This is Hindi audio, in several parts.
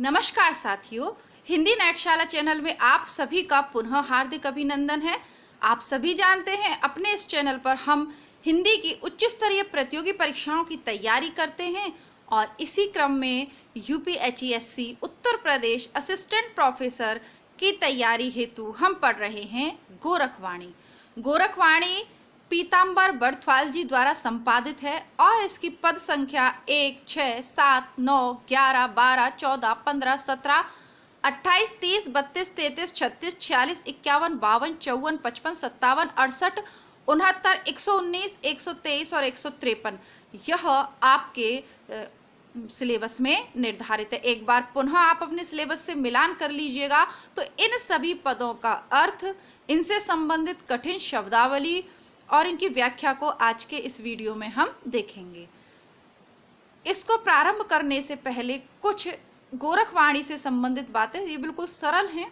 नमस्कार साथियों, हिंदी नेटशाला चैनल में आप सभी का पुनः हार्दिक अभिनंदन है। आप सभी जानते हैं अपने इस चैनल पर हम हिंदी की उच्च स्तरीय प्रतियोगी परीक्षाओं की तैयारी करते हैं और इसी क्रम में यूपीएचईएससी उत्तर प्रदेश असिस्टेंट प्रोफेसर की तैयारी हेतु हम पढ़ रहे हैं गोरखवाणी। गोरखवाणी पीताम्बर बर्थवाल जी द्वारा संपादित है और इसकी पद संख्या 1, 6, 7, 9, 11, 12, 14, 15, 17, 28, 30, 32, 33, 36, 46, 51, 52, 54, 55, 57, 68, 69, 119, 123 और 153 यह आपके सिलेबस में निर्धारित है। एक बार पुनः आप अपने सिलेबस से मिलान कर लीजिएगा तो इन सभी पदों का अर्थ, इनसे संबंधित कठिन शब्दावली और इनकी व्याख्या को आज के इस वीडियो में हम देखेंगे। इसको प्रारंभ करने से पहले कुछ गोरखवाणी से संबंधित बातें, ये बिल्कुल सरल हैं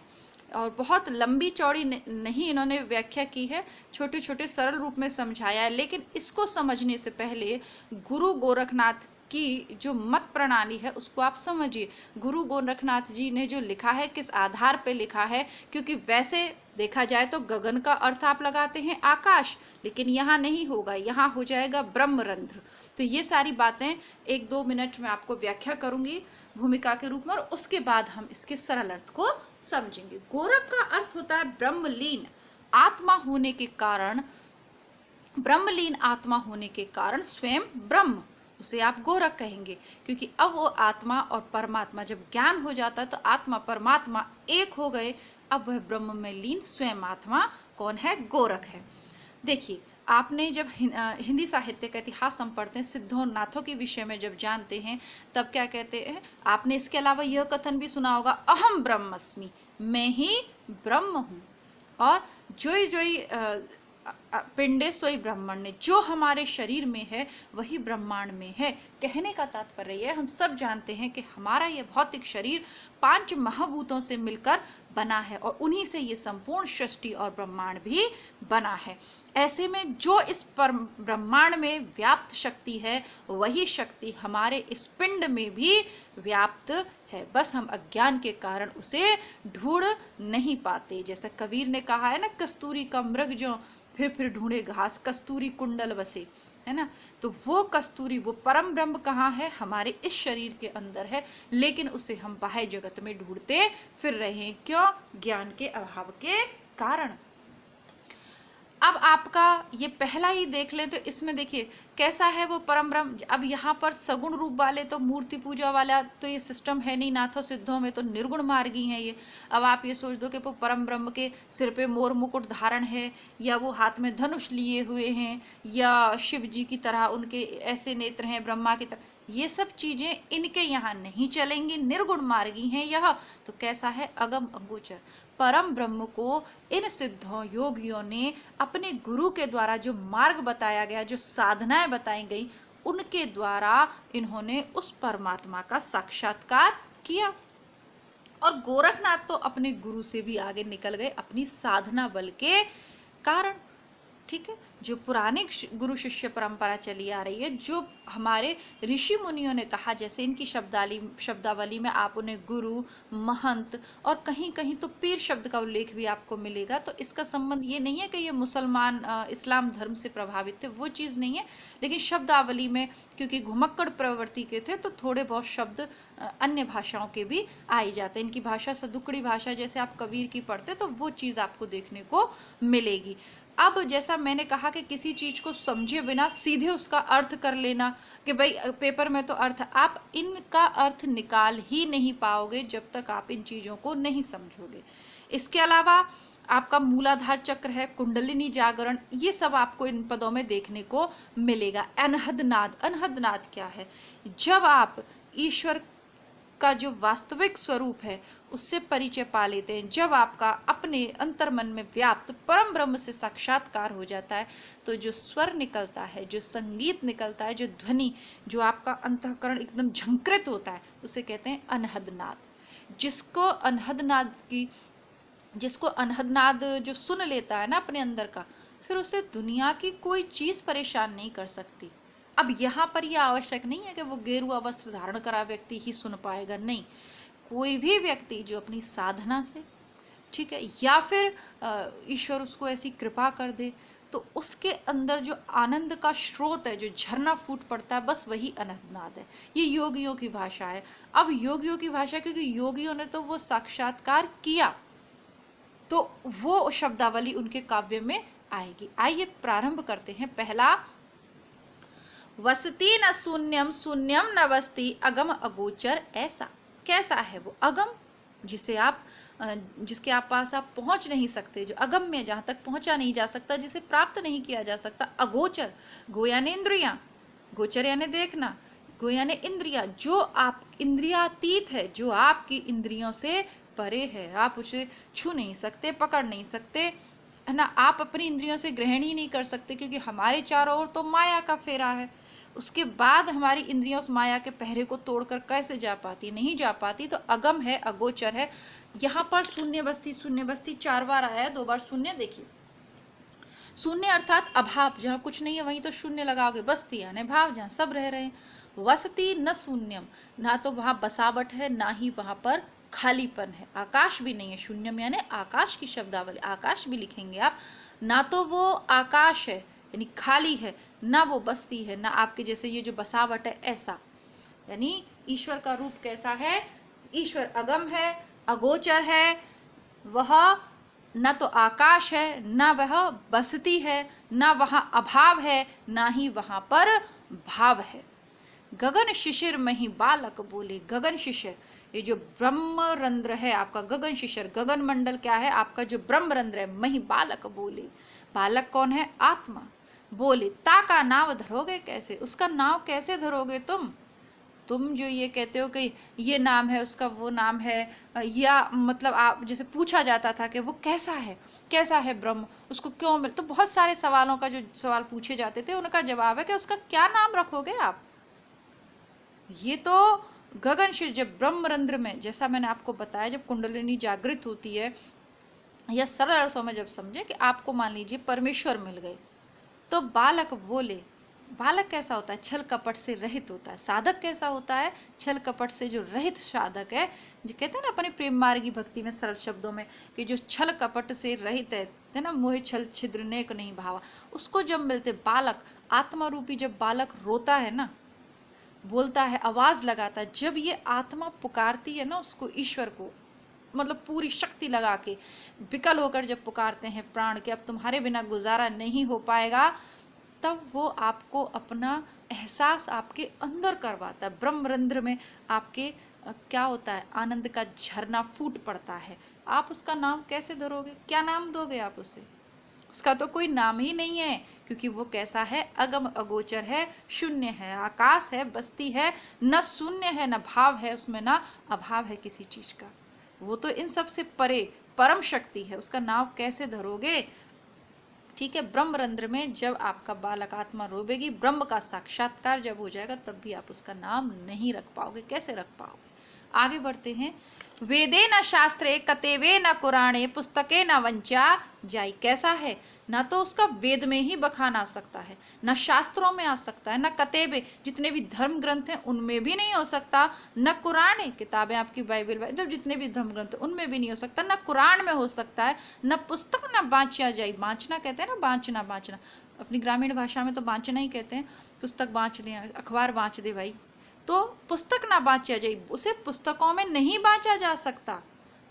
और बहुत लंबी चौड़ी नहीं इन्होंने व्याख्या की है, छोटे छोटे सरल रूप में समझाया है। लेकिन इसको समझने से पहले गुरु गोरखनाथ की जो मत प्रणाली है उसको आप समझिए। गुरु गोरखनाथ जी ने जो लिखा है किस आधार पे लिखा है, क्योंकि वैसे देखा जाए तो गगन का अर्थ आप लगाते हैं आकाश, लेकिन यहाँ नहीं होगा, यहाँ हो जाएगा ब्रह्मरंध्र। तो ये सारी बातें 1-2 मिनट में आपको व्याख्या करूंगी भूमिका के रूप में और उसके बाद हम इसके सरल अर्थ को समझेंगे। गोरख का अर्थ होता है ब्रह्मलीन आत्मा होने के कारण, ब्रह्मलीन आत्मा होने के कारण स्वयं ब्रह्म, उसे आप गोरख कहेंगे। क्योंकि अब वो आत्मा और परमात्मा जब ज्ञान हो जाता है तो आत्मा परमात्मा एक हो गए, अब वह ब्रह्म में लीन स्वयं आत्मा कौन है? गोरख है। देखिए, आपने जब हिंदी साहित्य का इतिहास हम पढ़ते हैं, सिद्धों नाथों के विषय में जब जानते हैं तब क्या कहते हैं, आपने इसके अलावा यह कथन भी सुना होगा, अहम ब्रह्मस्मि, मैं ही ब्रह्म हूँ। और जोई जोई पिंडे सोई ब्रह्मण्य, जो हमारे शरीर में है वही ब्रह्मांड में है। कहने का तात्पर्य है, हम सब जानते हैं कि हमारा यह भौतिक शरीर 5 महाभूतों से मिलकर बना है और उन्हीं से ये संपूर्ण सृष्टि और ब्रह्मांड भी बना है। ऐसे में जो इस ब्रह्मांड में व्याप्त शक्ति है वही शक्ति हमारे इस पिंड में भी व्याप्त है, बस हम अज्ञान के कारण उसे ढूंढ नहीं पाते। जैसा कबीर ने कहा है ना, कस्तूरी का मृग जो फिर ढूंढे घास, कस्तूरी कुंडल बसे, है ना। तो वो कस्तूरी, वो परम ब्रह्म कहाँ है? हमारे इस शरीर के अंदर है, लेकिन उसे हम बाह्य जगत में ढूंढते फिर रहे हैं। क्यों? ज्ञान के अभाव के कारण। अब आपका ये पहला ही देख लें तो इसमें देखिए कैसा है वो परम ब्रह्म। अब यहाँ पर सगुण रूप वाले तो मूर्ति पूजा वाला तो ये सिस्टम है नहीं, नाथों सिद्धों में तो निर्गुण मार्गी हैं ये। अब आप ये सोच दो कि वो परम ब्रह्म के सिर पे मोर मुकुट धारण है, या वो हाथ में धनुष लिए हुए हैं, या शिव जी की तरह उनके ऐसे नेत्र हैं, ब्रह्मा की तरह, ये सब चीजें इनके यहाँ नहीं चलेंगी, निर्गुण मार्गी हैं यह। तो कैसा है? अगम अगोचर। परम ब्रह्म को इन सिद्धों योगियों ने अपने गुरु के द्वारा जो मार्ग बताया गया, जो साधनाएं बताई गई, उनके द्वारा इन्होंने उस परमात्मा का साक्षात्कार किया। और गोरखनाथ तो अपने गुरु से भी आगे निकल गए अपनी साधना बल के कारण। ठीक है, जो पुरानी गुरु शिष्य परंपरा चली आ रही है, जो हमारे ऋषि मुनियों ने कहा, जैसे इनकी शब्दावली में आप उन्हें गुरु, महंत और कहीं कहीं तो पीर शब्द का उल्लेख भी आपको मिलेगा। तो इसका संबंध ये नहीं है कि ये मुसलमान इस्लाम धर्म से प्रभावित थे, वो चीज़ नहीं है। लेकिन शब्दावली में क्योंकि घुमक्कड़ प्रवृत्ति के थे तो थोड़े बहुत शब्द अन्य भाषाओं के भी आ ही जाते हैं। इनकी भाषा सदुकड़ी भाषा, जैसे आप कबीर की पढ़ते तो वो चीज़ आपको देखने को मिलेगी। अब जैसा मैंने कहा कि किसी चीज़ को समझे बिना सीधे उसका अर्थ कर लेना कि भाई पेपर में तो अर्थ, आप इनका अर्थ निकाल ही नहीं पाओगे जब तक आप इन चीज़ों को नहीं समझोगे। इसके अलावा आपका मूलाधार चक्र है, कुंडलिनी जागरण, ये सब आपको इन पदों में देखने को मिलेगा। अनहदनाद, अनहदनाद क्या है? जब आप ईश्वर का जो वास्तविक स्वरूप है उससे परिचय पा लेते हैं, जब आपका अपने अंतर्मन में व्याप्त परम ब्रह्म से साक्षात्कार हो जाता है, तो जो स्वर निकलता है, जो संगीत निकलता है, जो ध्वनि, जो आपका अंतःकरण एकदम झंकृत होता है, उसे कहते हैं अनहदनाद। जिसको अनहदनाद जो सुन लेता है ना अपने अंदर का, फिर उसे दुनिया की कोई चीज़ परेशान नहीं कर सकती। अब यहाँ पर यह आवश्यक नहीं है कि वो गेरुआ वस्त्र धारण करा व्यक्ति ही सुन पाएगा, नहीं। कोई भी व्यक्ति जो अपनी साधना से, ठीक है, या फिर ईश्वर उसको ऐसी कृपा कर दे तो उसके अंदर जो आनंद का स्रोत है, जो झरना फूट पड़ता है, बस वही अनंतनाद है। ये योगियों की भाषा है। अब योगियों की भाषा, क्योंकि योगियों ने तो वो साक्षात्कार किया, तो वो शब्दावली उनके काव्य में आएगी। आइए प्रारंभ करते हैं। पहला, वसती न शून्यम शून्यम न वसती अगम अगोचर ऐसा। कैसा है वो अगम, जिसे आप जिसके आप पास आप पहुंच नहीं सकते, जो अगम में, जहां तक पहुंचा नहीं जा सकता, जिसे प्राप्त नहीं किया जा सकता। अगोचर, गो यानी इंद्रियां, गोचर यानी देखना, गो यानी इंद्रिया, जो आप इंद्रियातीत है, जो आपकी इंद्रियों से परे है, आप उसे छू नहीं सकते, पकड़ नहीं सकते, है ना। आप अपनी इंद्रियों से ग्रहण ही नहीं कर सकते, क्योंकि हमारे चारों ओर तो माया का फेरा है। उसके बाद हमारी इंद्रियां उस माया के पहरे को तोड़कर कैसे जा पाती, नहीं जा पाती। तो अगम है, अगोचर है। यहाँ पर शून्य बस्ती 4 बार आया है, 2 बार शून्य। देखिए, शून्य अर्थात अभाव, जहाँ कुछ नहीं है वहीं तो शून्य लगाओगे। बस्ती यानी भाव, जहाँ सब रह रहे हैं। वसती न शून्यम, ना तो वहाँ बसावट है, ना ही वहाँ पर खालीपन है। आकाश भी नहीं है, शून्यम यानी आकाश की शब्दावली, आकाश भी लिखेंगे आप। ना तो वो आकाश है यानी खाली है, ना वो बस्ती है, ना आपके जैसे ये जो बसावट है ऐसा। यानी ईश्वर का रूप कैसा है? ईश्वर अगम है, अगोचर है, वह न तो आकाश है, ना वह बसती है, ना वहाँ अभाव है, ना ही वहाँ पर भाव है। गगन शिशिर मही बालक बोले। गगन शिशिर, ये जो ब्रह्मरंध्र है आपका, गगन शिशिर, गगन मंडल क्या है आपका, जो ब्रह्मरंध्र है। मही बालक बोले, बालक कौन है? आत्मा। बोले, ता का नाव धरोगे कैसे, उसका नाव कैसे धरोगे तुम जो ये कहते हो कि ये नाम है, उसका वो नाम है, या मतलब आप जैसे पूछा जाता था कि वो कैसा है ब्रह्म, उसको क्यों मिल, तो बहुत सारे सवालों का जो सवाल पूछे जाते थे उनका जवाब है कि उसका क्या नाम रखोगे आप। ये तो गगनशिर, जब ब्रह्मरंध्र में, जैसा मैंने आपको बताया, जब कुंडलिनी जागृत होती है, या सरल अर्थों में जब समझे कि आपको मान लीजिए परमेश्वर मिल गए, तो बालक बोले। बालक कैसा होता है? छल कपट से रहित होता है। साधक कैसा होता है? छल कपट से जो रहित साधक है, जो कहते हैं ना अपने प्रेम मार्गी भक्ति में सरल शब्दों में कि जो छल कपट से रहित है ना, मोह छल छिद्र नेक नहीं भावा, उसको जब मिलते बालक, आत्मा रूपी जब बालक रोता है ना, बोलता है, आवाज लगाता है, जब ये आत्मा पुकारती है ना उसको, ईश्वर को, मतलब पूरी शक्ति लगा के, विकल होकर जब पुकारते हैं प्राण के, अब तुम्हारे बिना गुजारा नहीं हो पाएगा, तब वो आपको अपना एहसास आपके अंदर करवाता है। ब्रह्मरंध्र में आपके क्या होता है? आनंद का झरना फूट पड़ता है। आप उसका नाम कैसे धरोगे? क्या नाम दोगे आप उसे? उसका तो कोई नाम ही नहीं है, क्योंकि वो कैसा है? अगम अगोचर है, शून्य है, आकाश है, बस्ती है, न शून्य है न भाव है, उसमें ना अभाव है किसी चीज का। वो तो इन सब से परे परम शक्ति है, उसका नाम कैसे धरोगे? ठीक है, ब्रह्मरंध्र में जब आपका बालक आत्मा रोवेगी, ब्रह्म का साक्षात्कार जब हो जाएगा, तब भी आप उसका नाम नहीं रख पाओगे। कैसे रख पाओगे? आगे बढ़ते हैं। वेदे न शास्त्रे कतेवे न कुराणे पुस्तके न वंचा जाई। कैसा है? ना तो उसका वेद में ही बखान आ सकता है, न शास्त्रों में आ सकता है, न कतेबे जितने भी धर्म ग्रंथ हैं उनमें भी नहीं हो सकता, न कुराने किताबें आपकी बाइबल मतलब जितने भी धर्म ग्रंथ उनमें भी नहीं हो सकता, न कुरान में हो सकता है, न पुस्तक न बाँचा जाई। बाँचना कहते हैं ना, बाँचना, अपनी ग्रामीण भाषा में तो बाँचना ही कहते हैं। पुस्तक बाँच ले, अखबार बाँच दे भाई, तो पुस्तक ना बाँचा जाए, उसे पुस्तकों में नहीं बाँचा जा सकता।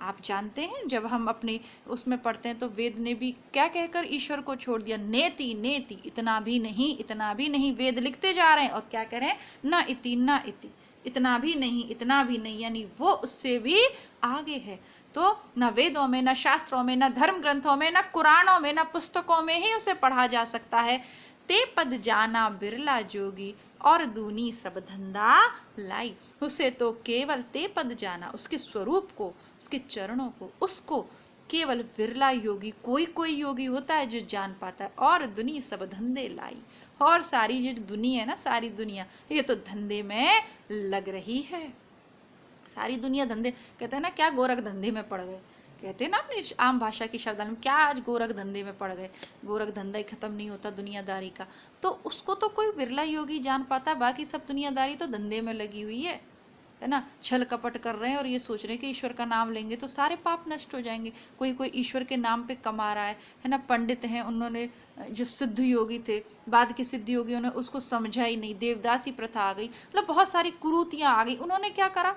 आप जानते हैं जब हम अपने उसमें पढ़ते हैं तो वेद ने भी क्या कहकर ईश्वर को छोड़ दिया? नेति नेति, इतना भी नहीं, इतना भी नहीं। वेद लिखते जा रहे हैं और क्या कह रहे हैं? ना इति ना इति, इतना भी नहीं, इतना भी नहीं, यानी वो उससे भी आगे है। तो न वेदों में, न शास्त्रों में, न धर्म ग्रंथों में, न कुरानों में, न पुस्तकों में ही उसे पढ़ा जा सकता है। ते पद जाना बिरला जोगी और दूनी सब धंधा लाई। उसे तो केवल ते पद जाना, उसके स्वरूप को, उसके चरणों को, उसको केवल विरला योगी, कोई योगी होता है जो जान पाता है। और दुनी सब धंधे लाई, और सारी जो दुनिया है ना, सारी दुनिया ये तो धंधे में लग रही है। सारी दुनिया धंधे, कहते हैं ना, क्या गोरख धंधे में पड़ गए, कहते हैं ना अपनी आम भाषा की शब्द में, क्या आज गोरख धंधे में पड़ गए। गोरख धंधा ही खत्म नहीं होता दुनियादारी का। तो उसको तो कोई बिरला योगी जान पाता है, बाकी सब दुनियादारी तो धंधे में लगी हुई है। है ना, छल कपट कर रहे हैं और ये सोच रहे हैं कि ईश्वर का नाम लेंगे तो सारे पाप नष्ट हो जाएंगे। कोई कोई ईश्वर के नाम पे कमा रहा है ना। पंडित हैं, उन्होंने जो सिद्ध योगी थे, बाद के सिद्ध योगियों ने उसको समझा ही नहीं, देवदासी प्रथा आ गई, मतलब बहुत सारी कुरीतियाँ आ गई। उन्होंने क्या करा,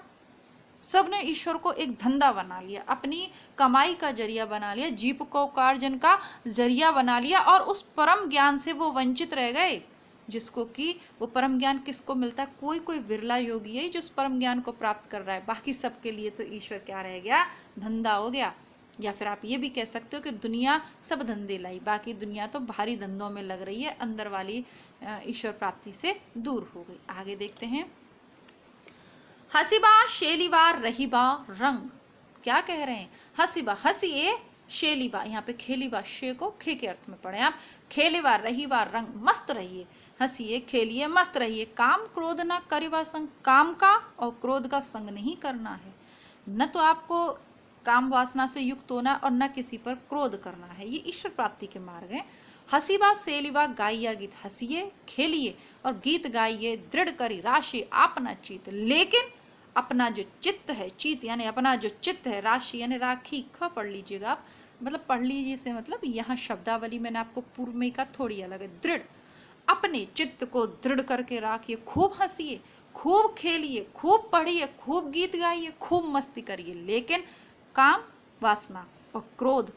सब ने ईश्वर को एक धंधा बना लिया, अपनी कमाई का जरिया बना लिया, जीविकोपार्जन का जरिया बना लिया, और उस परम ज्ञान से वो वंचित रह गए, जिसको कि वो परम ज्ञान किसको मिलता है, कोई कोई विरला योगी है जो उस परम ज्ञान को प्राप्त कर रहा है। बाकी सबके लिए तो ईश्वर क्या रह गया, धंधा हो गया। या फिर आप ये भी कह सकते हो कि दुनिया सब धंधे लाई, बाकी दुनिया तो भारी धंधों में लग रही है, अंदर वाली ईश्वर प्राप्ति से दूर हो गई। आगे देखते हैं। हसीबा शेलीबा रहीबा रंग, क्या कह रहे हैं, हसीबा हसीए, शेलीबा, यहाँ पे खेलीबा, शे को खे के अर्थ में पढ़े आप, खेलीबा रहीबा रंग, मस्त रहिए, हंसिए खेलिए मस्त रहिए, काम क्रोध ना करिबा संग, काम का और क्रोध का संग नहीं करना है, न तो आपको काम वासना से युक्त होना और न किसी पर क्रोध करना है, ये ईश्वर प्राप्ति के मार्ग हैं। हसीबा सेलिबा गाइया गीत, हंसिए खेलिए और गीत गाइए, दृढ़ करी राशि अपना चित, लेकिन अपना जो चित्त है, चित यानी अपना जो चित्त है, राशि यानी राखी, ख पढ़ लीजिएगा आप, मतलब पढ़ लीजिए से मतलब यहाँ शब्दावली मैंने आपको पूर्व में का थोड़ी अलग है। दृढ़, अपने चित्त को दृढ़ करके राखिए, खूब हंसिए, खूब खेलिए, खूब पढ़िए, खूब गीत गाइए, खूब मस्ती करिए, लेकिन काम वासना और क्रोध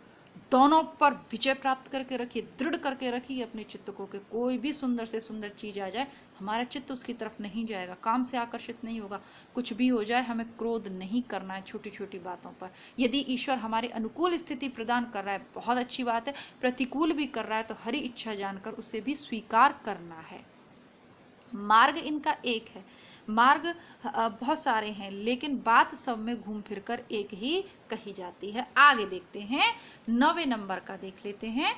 दोनों पर विजय प्राप्त करके रखिए, दृढ़ करके रखिए अपने चित्त को, कि कोई भी सुंदर से सुंदर चीज आ जाए, हमारा चित्त उसकी तरफ नहीं जाएगा, काम से आकर्षित नहीं होगा। कुछ भी हो जाए हमें क्रोध नहीं करना है छोटी छोटी बातों पर। यदि ईश्वर हमारे अनुकूल स्थिति प्रदान कर रहा है, बहुत अच्छी बात है, प्रतिकूल भी कर रहा है तो हरी इच्छा जानकर उसे भी स्वीकार करना है। मार्ग इनका एक है, मार्ग बहुत सारे हैं, लेकिन बात सब में घूम फिर कर एक ही कही जाती है। आगे देखते हैं, 9वें नंबर का देख लेते हैं।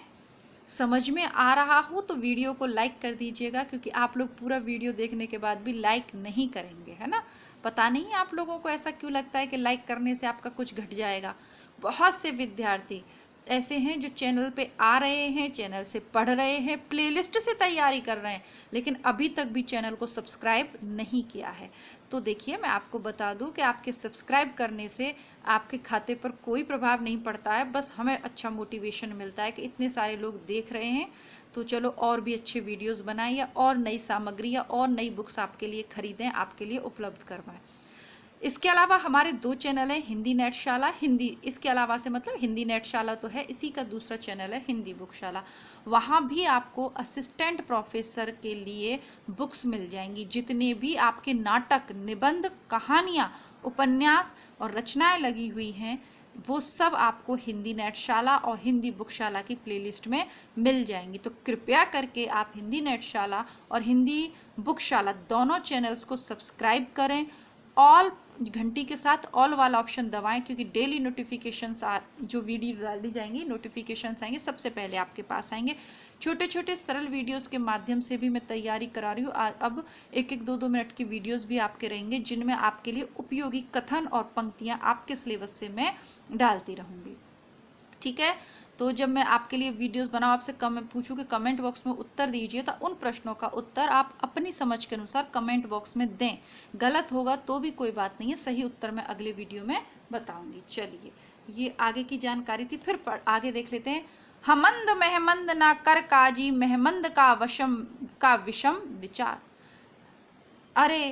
समझ में आ रहा हो तो वीडियो को लाइक कर दीजिएगा, क्योंकि आप लोग पूरा वीडियो देखने के बाद भी लाइक नहीं करेंगे, है ना। पता नहीं आप लोगों को ऐसा क्यों लगता है कि लाइक करने से आपका कुछ घट जाएगा। बहुत से विद्यार्थी ऐसे हैं जो चैनल पे आ रहे हैं, चैनल से पढ़ रहे हैं, प्लेलिस्ट से तैयारी कर रहे हैं, लेकिन अभी तक भी चैनल को सब्सक्राइब नहीं किया है। तो देखिए, मैं आपको बता दूं कि आपके सब्सक्राइब करने से आपके खाते पर कोई प्रभाव नहीं पड़ता है, बस हमें अच्छा मोटिवेशन मिलता है कि इतने सारे लोग देख रहे हैं, तो चलो और भी अच्छे वीडियोज़ बनाएं या और नई सामग्री या और नई बुक्स आपके लिए खरीदें, आपके लिए उपलब्ध करवाएं। इसके अलावा हमारे 2 चैनल हैं, हिंदी नेटशाला, हिंदी, इसके अलावा से मतलब हिंदी नेटशाला तो है, इसी का दूसरा चैनल है हिंदी बुकशाला। वहाँ भी आपको असिस्टेंट प्रोफेसर के लिए बुक्स मिल जाएंगी। जितने भी आपके नाटक, निबंध, कहानियाँ, उपन्यास और रचनाएं लगी हुई हैं, वो सब आपको हिंदी नेटशाला और हिंदी बुकशाला की प्लेलिस्ट में मिल जाएंगी। तो कृपया करके आप हिंदी नेटशाला और हिंदी बुकशाला दोनों चैनल्स को सब्सक्राइब करें, ऑल घंटी के साथ ऑल वाला ऑप्शन दबाएं, क्योंकि डेली नोटिफिकेशंस जो वीडियो डाली जाएंगी, नोटिफिकेशंस आएंगे, सबसे पहले आपके पास आएंगे। छोटे छोटे सरल वीडियोस के माध्यम से भी मैं तैयारी करा रही हूँ। अब 1-1, 2-2 मिनट की वीडियोस भी आपके रहेंगे, जिनमें आपके लिए उपयोगी कथन और पंक्तियाँ आपके सिलेबस से मैं डालती रहूँगी। ठीक है, तो जब मैं आपके लिए वीडियोस बनाऊँ, आपसे पूछूँ कि कमेंट बॉक्स में उत्तर दीजिए, तो उन प्रश्नों का उत्तर आप अपनी समझ के अनुसार कमेंट बॉक्स में दें। गलत होगा तो भी कोई बात नहीं है, सही उत्तर मैं अगले वीडियो में बताऊंगी। चलिए, ये आगे की जानकारी थी, फिर आगे देख लेते हैं। हमंद महमंद ना कर काजी, महमंद का विषम विचार। अरे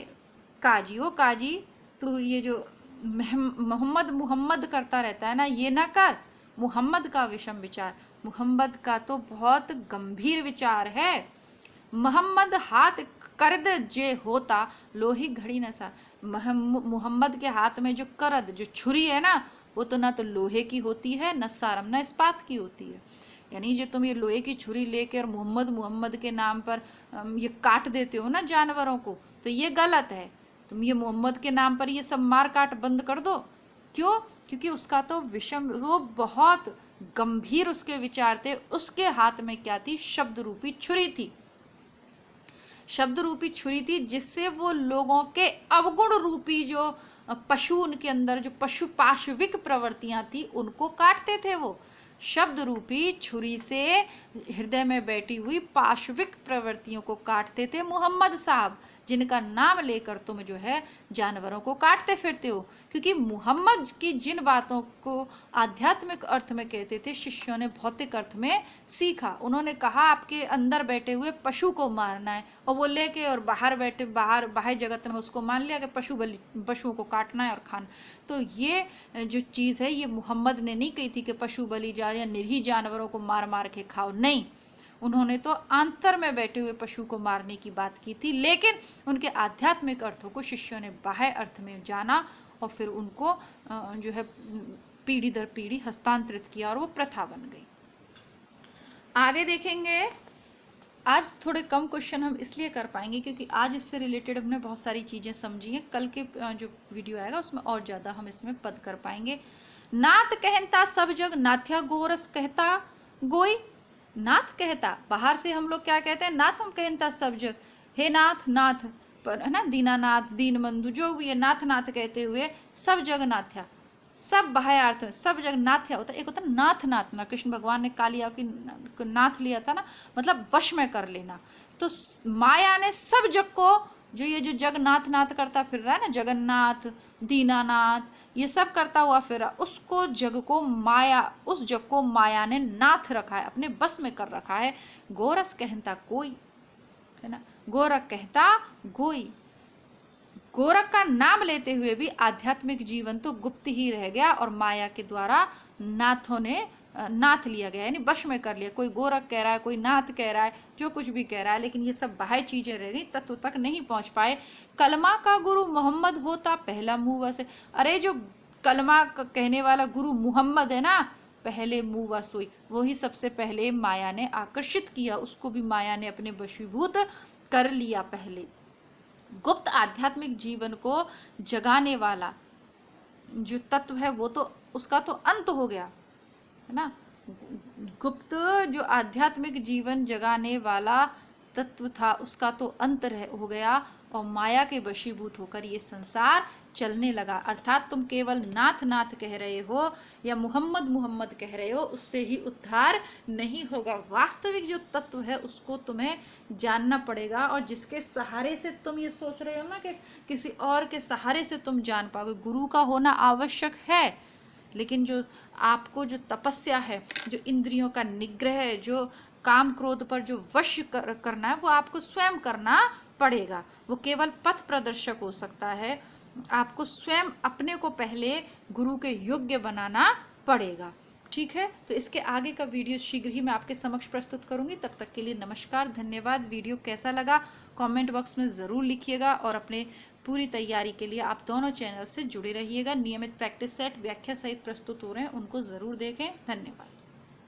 काजी, ओ काजी, तो ये जो मोहम्मद करता रहता है ना, ये ना कर, मुहम्मद का विषम विचार। मुहम्मद का तो बहुत गंभीर विचार है। मोहम्मद हाथ करद जे होता, लोही घड़ी न सा। मुहम्मद के हाथ में जो करद, जो छुरी है ना, वो तो ना तो लोहे की होती है, न सारम, न इस्पात की होती है। यानी जो तुम ये लोहे की छुरी लेकर मोहम्मद के नाम पर ये काट देते हो ना जानवरों को, तो ये गलत है। तुम ये मोहम्मद के नाम पर ये सब मार काट बंद कर दो। क्यों? क्योंकि उसका तो विषम, वो बहुत गंभीर उसके विचार थे। उसके हाथ में क्या थी? शब्द रूपी छुरी थी। शब्द रूपी छुरी थी, जिससे वो लोगों के अवगुण रूपी जो पशु, उनके अंदर जो पशु पाशविक प्रवृत्तियां थी, उनको काटते थे। वो शब्द रूपी छुरी से हृदय में बैठी हुई पाशविक प्रवृत्तियों को काटते थे मोहम्मद साहब। जिनका नाम लेकर तुम जो है जानवरों को काटते फिरते हो। क्योंकि मुहम्मद की जिन बातों को आध्यात्मिक अर्थ में कहते थे, शिष्यों ने भौतिक अर्थ में सीखा। उन्होंने कहा आपके अंदर बैठे हुए पशु को मारना है, और वो लेके और बाहर बैठे बाहर जगत में उसको मान लिया कि पशुओं को काटना है और खाना। तो ये जो चीज़ है ये मुहम्मद ने नहीं कही थी कि पशु बलि जा या निरीह जानवरों को मार मार के खाओ, नहीं। उन्होंने तो आंतर में बैठे हुए पशु को मारने की बात की थी, लेकिन उनके आध्यात्मिक अर्थों को शिष्यों ने बाह्य अर्थ में जाना और फिर उनको जो है पीढ़ी दर पीढ़ी हस्तांतरित किया और वो प्रथा बन गई। आगे देखेंगे। आज थोड़े कम क्वेश्चन हम इसलिए कर पाएंगे क्योंकि आज इससे रिलेटेड हमने बहुत सारी चीज़ें समझी हैं। कल के जो वीडियो आएगा उसमें और ज़्यादा हम इसमें पद कर पाएंगे। नाथ कहता सब जग नाथ्या गोरस कहता गोई। नाथ कहता, बाहर से हम लोग क्या कहते हैं, नाथ हम कहता सब जग, हे नाथ नाथ पर है ना, दीनानाथ दीन बंधु जो भी है, नाथ नाथ कहते हुए सब जग नाथ्या, सब बाह्य अर्थ सब जग नाथ्या होता है। एक होता है नाथ नाथ ना, कृष्ण भगवान ने कालिया की नाथ लिया था ना, मतलब वश में कर लेना। तो माया ने सब जग को, जो ये जो जग नाथ नाथ करता फिर रहा है ना, जगन्नाथ दीनानाथ ये सब करता हुआ फिर उसको जग को माया, उस जग को माया ने नाथ रखा है, अपने बस में कर रखा है। गोरस कहता कोई, है ना, गोरख कहता गोई। गोरख का नाम लेते हुए भी आध्यात्मिक जीवन तो गुप्त ही रह गया और माया के द्वारा नाथों ने नाथ लिया गया, यानी वश में कर लिया। कोई गोरख कह रहा है, कोई नाथ कह रहा है, जो कुछ भी कह रहा है, लेकिन ये सब बाह्य चीजें रह गई, तत्व तक नहीं पहुंच पाए। कलमा का गुरु मोहम्मद होता पहला मुँह वसे। अरे जो कलमा कहने वाला गुरु मुहम्मद है ना, पहले मुँह वसोई, वही सबसे पहले माया ने आकर्षित किया, उसको भी माया ने अपने वशीभूत कर लिया। पहले गुप्त आध्यात्मिक जीवन को जगाने वाला जो तत्व है वो तो उसका तो अंत हो गया, है ना। गुप्त जो आध्यात्मिक जीवन जगाने वाला तत्व था उसका तो अंत हो गया और माया के वशीभूत होकर ये संसार चलने लगा। अर्थात तुम केवल नाथ नाथ कह रहे हो या मुहम्मद मुहम्मद कह रहे हो, उससे ही उद्धार नहीं होगा। वास्तविक जो तत्व है उसको तुम्हें जानना पड़ेगा, और जिसके सहारे से तुम ये सोच रहे हो ना कि किसी और के सहारे से तुम जान पाओगे, गुरु का होना आवश्यक है, लेकिन जो आपको जो तपस्या है, जो इंद्रियों का निग्रह है, जो काम क्रोध पर जो वश करना है, वो आपको स्वयं करना पड़ेगा। वो केवल पथ प्रदर्शक हो सकता है, आपको स्वयं अपने को पहले गुरु के योग्य बनाना पड़ेगा। ठीक है, तो इसके आगे का वीडियो शीघ्र ही मैं आपके समक्ष प्रस्तुत करूंगी। तब तक के लिए नमस्कार, धन्यवाद। वीडियो कैसा लगा कमेंट बॉक्स में ज़रूर लिखिएगा, और अपने पूरी तैयारी के लिए आप दोनों चैनल से जुड़े रहिएगा। नियमित प्रैक्टिस सेट व्याख्या सहित प्रस्तुत हो रहे हैं, उनको ज़रूर देखें। धन्यवाद।